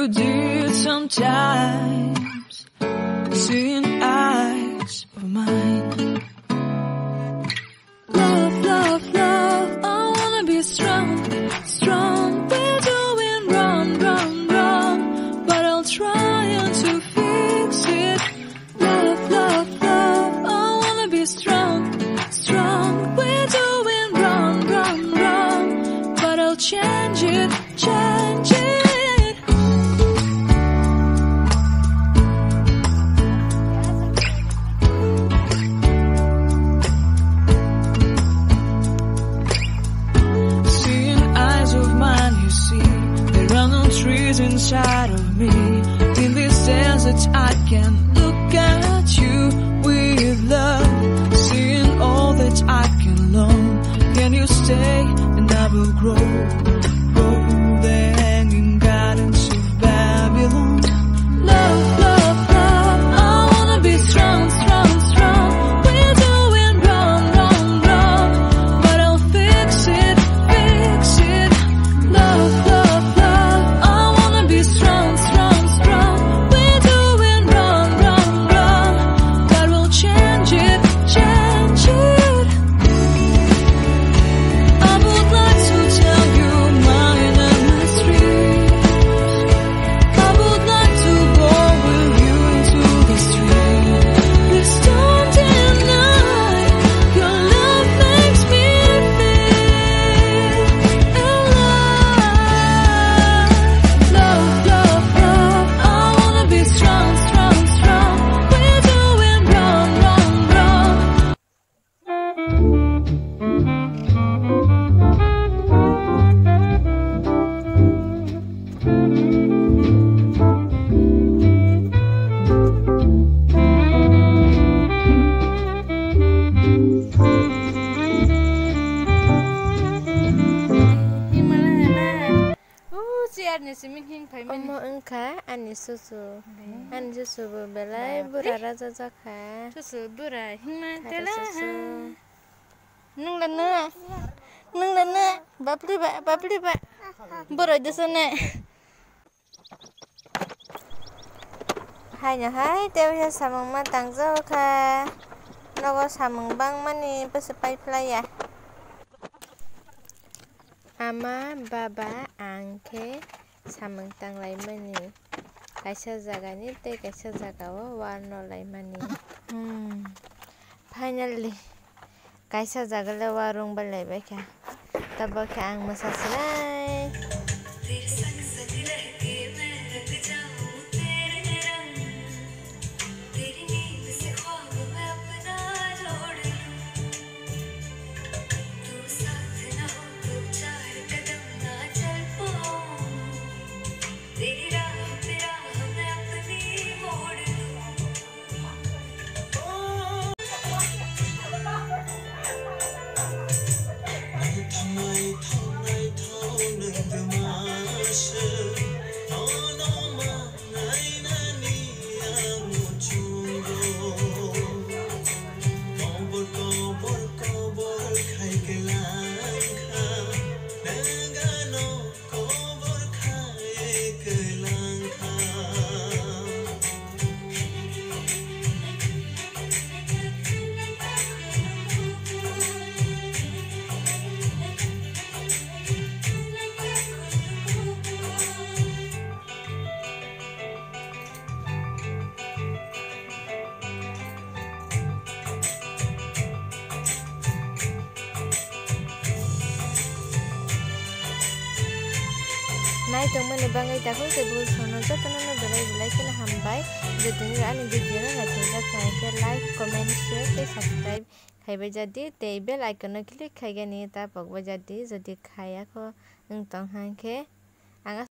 you did sometimes, seeing eyes of mine. Love, love, love, I wanna be strong, strong. We're doing wrong, wrong, wrong, but I'll try to fix it. Love, love, love, I wanna be strong, strong. We're doing wrong, wrong, wrong, but I'll change it, change it. Trees inside of me. In this desert I can look at you with love, seeing all that I can learn. Can you stay and I will grow the hanging gardens of Babylon. Love, love, love, I wanna be strong, strong, strong. We're doing wrong, wrong, wrong, but I'll fix it, fix it. Love, love, love, strong, strong, strong. We're doing wrong, wrong, wrong, but we'll change it, change it. I would like to tell you my mysteries. I would like to go with you into the street. Please don't deny your love makes me feel alive. Love, love, love, I wanna be strong, strong, strong. We're doing wrong, wrong, wrong. Si min hin phai min Omo engka ani susu belai burara jaka susu bura hima tela susu nung lana babli ba bura desane hanya hai tewya samang matang ka nogo samang bang mani pesepai playa ama baba angke samang tang laimani kaisa jagani te kaisa jagao warno laimani finally kaisa jagale warung balai beka tabo ke ang masasilai Nai tong mani bangai takut sebul sono jatuh nana belai kena hambai jadi ani video na natinja ke like comment share ke subscribe khai jadi te bell icon no click khai gani ta pokba jadi kaya ko ng tong hangke anga